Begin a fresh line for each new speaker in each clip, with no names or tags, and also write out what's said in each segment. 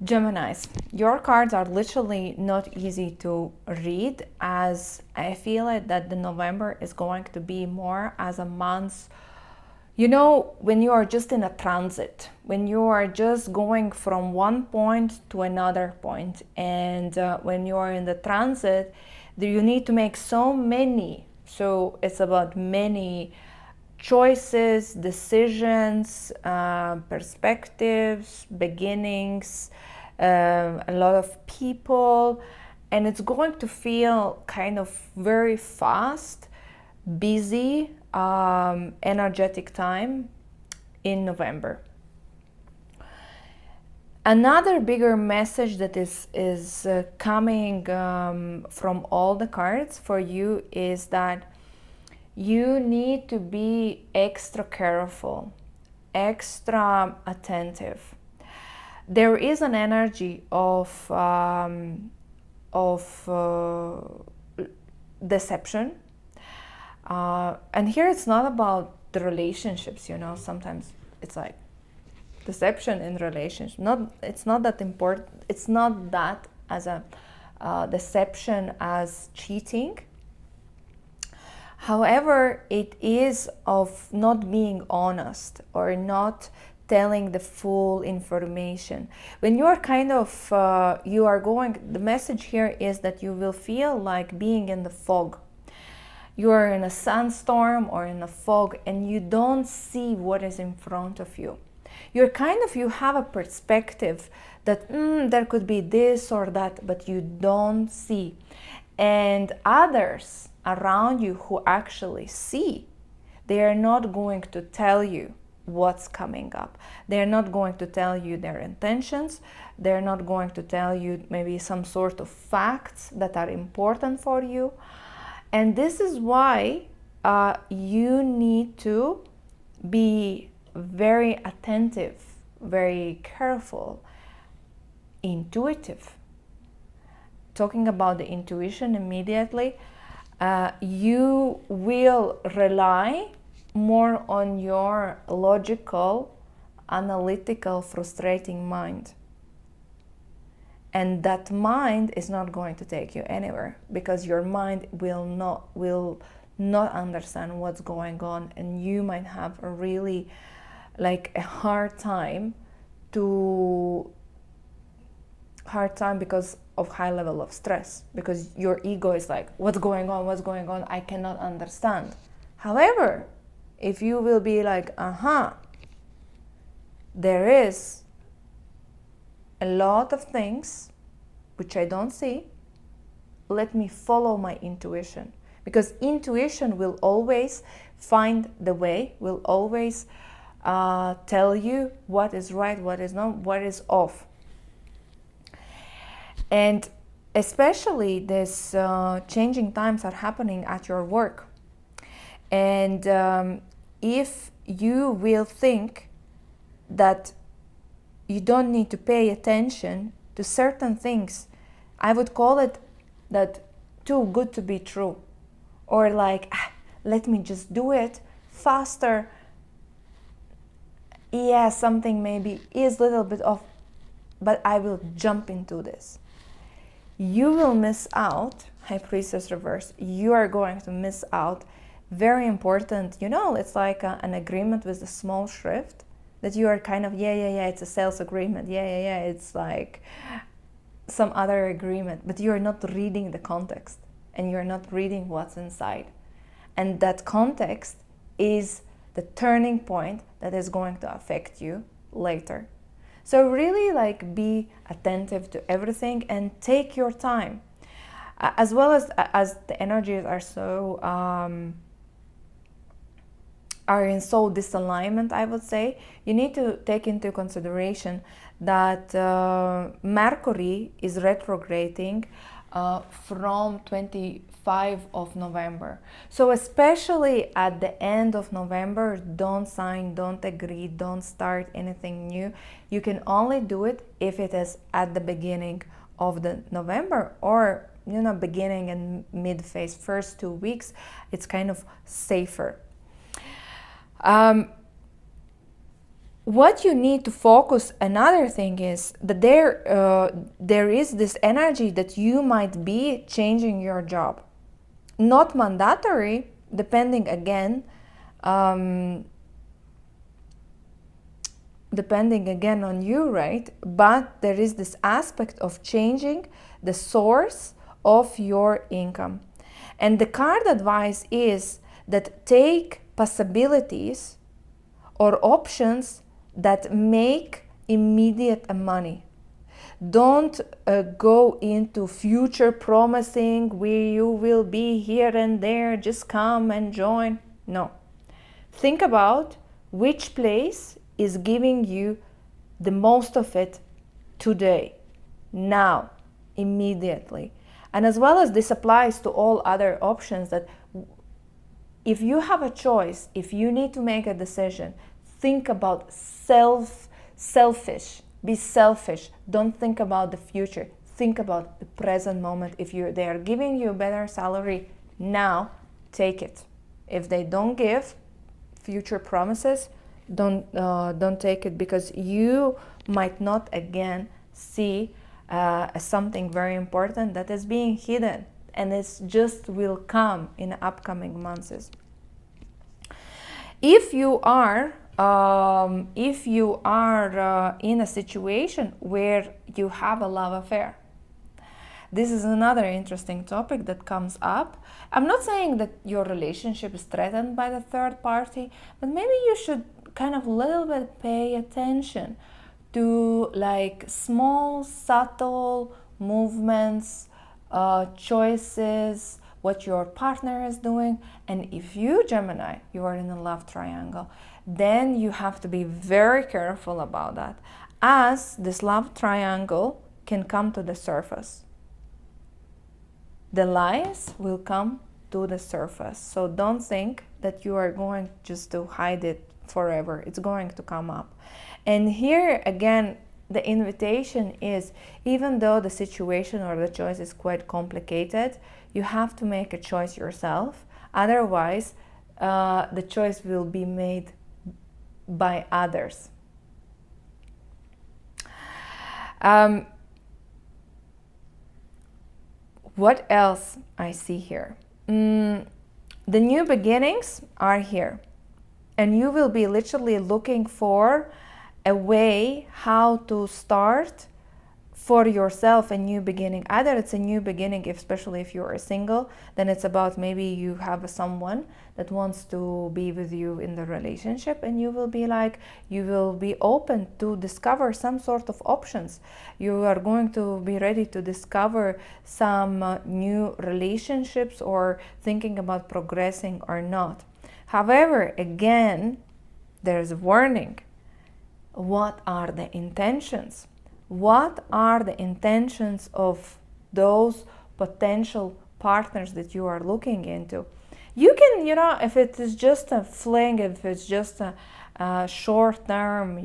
Geminis, your cards are literally not easy to read, as I feel it that the November is going to be more as a month. You know, when you are just in a transit, when you are just going from one point to another point, and when you are in the transit, you need to make so many. So it's about many choices, decisions, perspectives, beginnings, a lot of people, and it's going to feel kind of very fast, busy, energetic time in November. Another bigger message that is coming from all the cards for you is that you need to be extra careful, extra attentive. There is an energy of deception, and here it's not about the relationships. You know, sometimes it's like deception in relationships. It's not that important. It's not that as a deception as cheating. However, it is of not being honest or not telling the full information. When you are kind of, you are going, the message here is that you will feel like being in the fog. You are in a sandstorm or in a fog and you don't see what is in front of you. You're kind of, you have a perspective that there could be this or that, but you don't see. And others around you who actually see, they are not going to tell you what's coming up. They're not going to tell you their intentions. They're not going to tell you maybe some sort of facts that are important for you. And this is why you need to be very attentive, very careful, intuitive. Talking about the intuition immediately, you will rely more on your logical, analytical, frustrating mind. And that mind is not going to take you anywhere because your mind will not understand what's going on, and you might have a really like a hard time because of high level of stress, because your ego is like, what's going on, I cannot understand. However, if you will be like, there is a lot of things which I don't see, let me follow my intuition, because intuition will always find the way, will always tell you what is right, what is not, what is off. And especially this changing times are happening at your work. And if you will think that you don't need to pay attention to certain things, I would call it that too good to be true. Or like, let me just do it faster. Yeah, something maybe is a little bit off, but I will jump into this. You will miss out, High Priestess reverse, you are going to miss out. Very important, you know, it's like an agreement with a small shrift that you are kind of, yeah, it's a sales agreement, yeah, it's like some other agreement, but you're not reading the context and you're not reading what's inside. And that context is the turning point that is going to affect you later. So really like be attentive to everything and take your time. As well as the energies are so are in so disalignment, I would say, you need to take into consideration that Mercury is retrograding from 25 of November. So especially at the end of November, don't sign, don't agree, don't start anything new. You can only do it if it is at the beginning of the November, or beginning and mid phase, first 2 weeks. It's kind of safer. what you need to focus, another thing is that there is this energy that you might be changing your job. Not mandatory, depending again, um, depending again on you, right? But there is this aspect of changing the source of your income. And the card advice is that take possibilities or options that make immediate money. Don't go into future promising where you will be here and there, just come and join. No. Think about which place is giving you the most of it today, now, immediately. And as well as this applies to all other options, that if you have a choice, if you need to make a decision, think about selfish. Be selfish. Don't think about the future. Think about the present moment. If they are giving you a better salary now, take it. If they don't give future promises, don't take it, because you might not again see something very important that is being hidden, and it just will come in upcoming months. If you are in a situation where you have a love affair, this is another interesting topic that comes up. I'm not saying that your relationship is threatened by the third party, but maybe you should kind of a little bit pay attention to like small, subtle movements, choices, what your partner is doing. And if you, Gemini, you are in a love triangle, then you have to be very careful about that, as this love triangle can come to the surface. The lies will come to the surface. So don't think that you are going just to hide it forever. It's going to come up. And here again, the invitation is, even though the situation or the choice is quite complicated, you have to make a choice yourself. Otherwise, the choice will be made by others. What else I see here? The new beginnings are here, and you will be literally looking for a way how to start for yourself a new beginning. Either it's a new beginning, especially if you're single, then it's about maybe you have someone that wants to be with you in the relationship, and you will be open to discover some sort of options. You are going to be ready to discover some new relationships, or thinking about progressing or not. However, again, there's a warning. What are the intentions? What are the intentions of those potential partners that you are looking into? You can, if it is just a fling, if it's just a short term,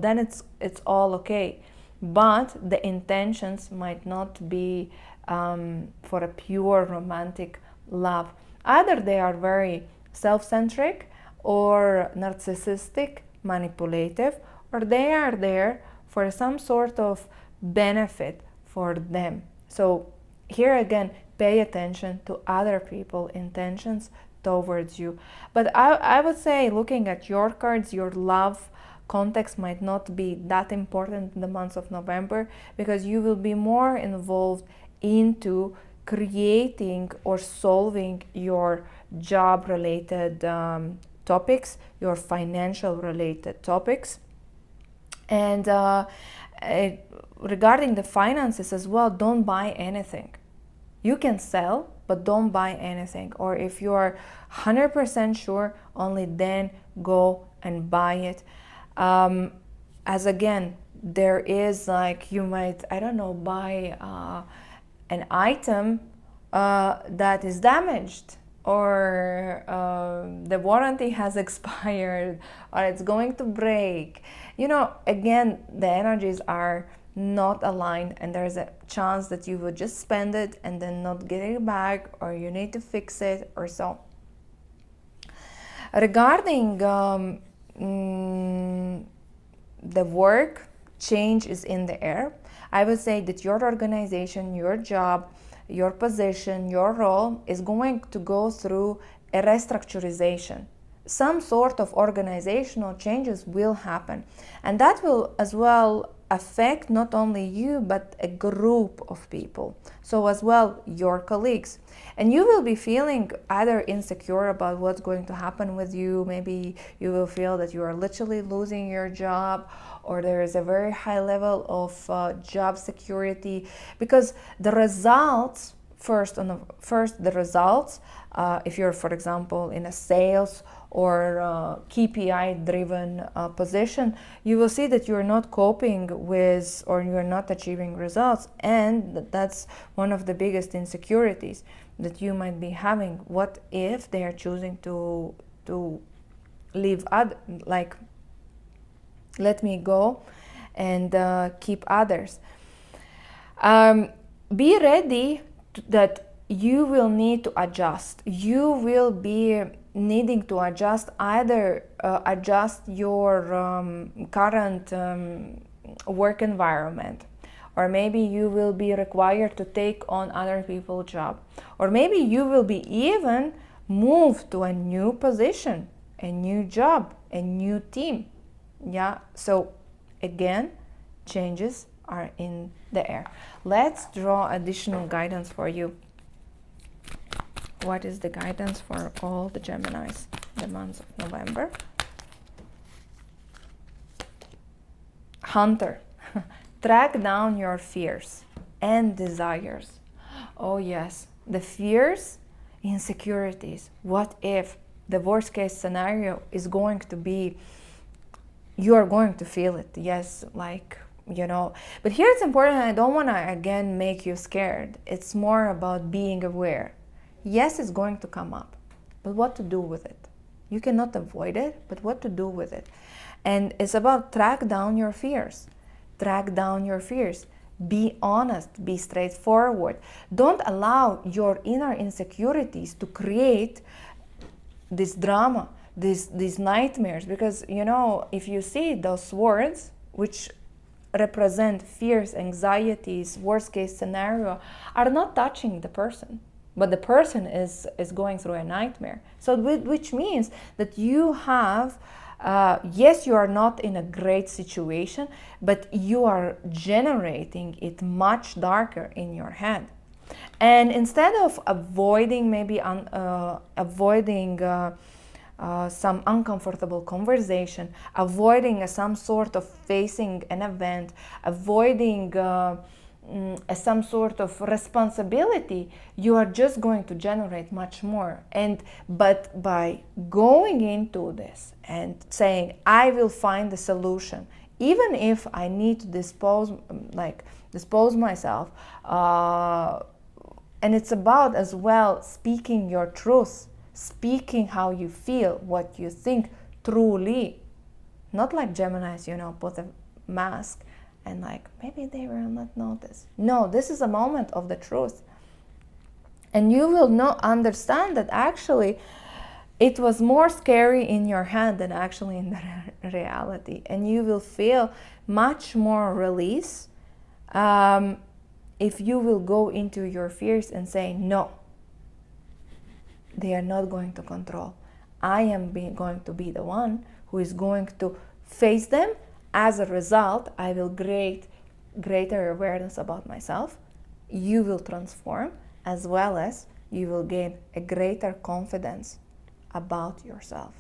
then it's all okay. But the intentions might not be for a pure romantic love. Either they are very self-centric or narcissistic, manipulative, or they are there for some sort of benefit for them. So here again, pay attention to other people's intentions towards you. But I would say, looking at your cards, your love context might not be that important in the month of November, because you will be more involved into creating or solving your job related topics, your financial related topics. And regarding the finances as well, don't buy anything. You can sell, but don't buy anything. Or if you are 100% sure, only then go and buy it. As again, there is you might, buy an item that is damaged, or the warranty has expired, or it's going to break. Again, the energies are not aligned, and there's a chance that you would just spend it and then not get it back, or you need to fix it or so. Regarding the work change is in the air. I would say that your organization, your job, your position, your role is going to go through a restructurization. Some sort of organizational changes will happen, and that will as well affect not only you but a group of people, so as well your colleagues. And you will be feeling either insecure about what's going to happen with you. Maybe you will feel that you are literally losing your job, or there is a very high level of job security, because the results first the results, if you're, for example, in a sales or KPI driven position, you will see that you're not coping with, or you're not achieving results, and that's one of the biggest insecurities that you might be having. What if they are choosing to leave like, let me go and keep others? Be ready that you will need to adjust. You will be needing to adjust, either adjust your current work environment, or maybe you will be required to take on other people's job, or maybe you will be even moved to a new position, a new job, a new team. Yeah, so again, changes are in the air. Let's draw additional guidance for you. What is the guidance for all the Geminis the month of November? Hunter, track down your fears and desires. Oh yes, the fears, insecurities. What if the worst case scenario is going to be, you are going to feel it, yes, like, you know. But here it's important, I don't want to again make you scared. It's more about being aware. Yes, it's going to come up, but what to do with it? You cannot avoid it, but what to do with it? And it's about track down your fears. Track down your fears. Be honest, be straightforward. Don't allow your inner insecurities to create this drama, these nightmares, because, you know, if you see those words which represent fears, anxieties, worst case scenario, are not touching the person, but the person is going through a nightmare. So which means that you have, yes, you are not in a great situation, but you are generating it much darker in your head. And instead of avoiding, maybe avoiding some uncomfortable conversation, avoiding some sort of facing an event, avoiding some sort of responsibility, you are just going to generate much more. But by going into this and saying, I will find a solution, even if I need to dispose myself, and it's about as well speaking your truth, speaking how you feel, what you think truly, not like Geminis, you know, put a mask and like, maybe they will not notice. No, this is a moment of the truth. And you will not understand that actually it was more scary in your head than actually in the reality. And you will feel much more release if you will go into your fears and say, no, they are not going to control. I am going to be the one who is going to face them. As a result, I will greater awareness about myself. You will transform, as well as you will gain a greater confidence about yourself.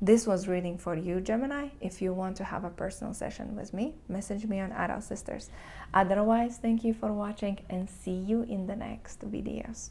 This was reading for you, Gemini. If you want to have a personal session with me, message me on Adult Sisters. Otherwise, thank you for watching and see you in the next videos.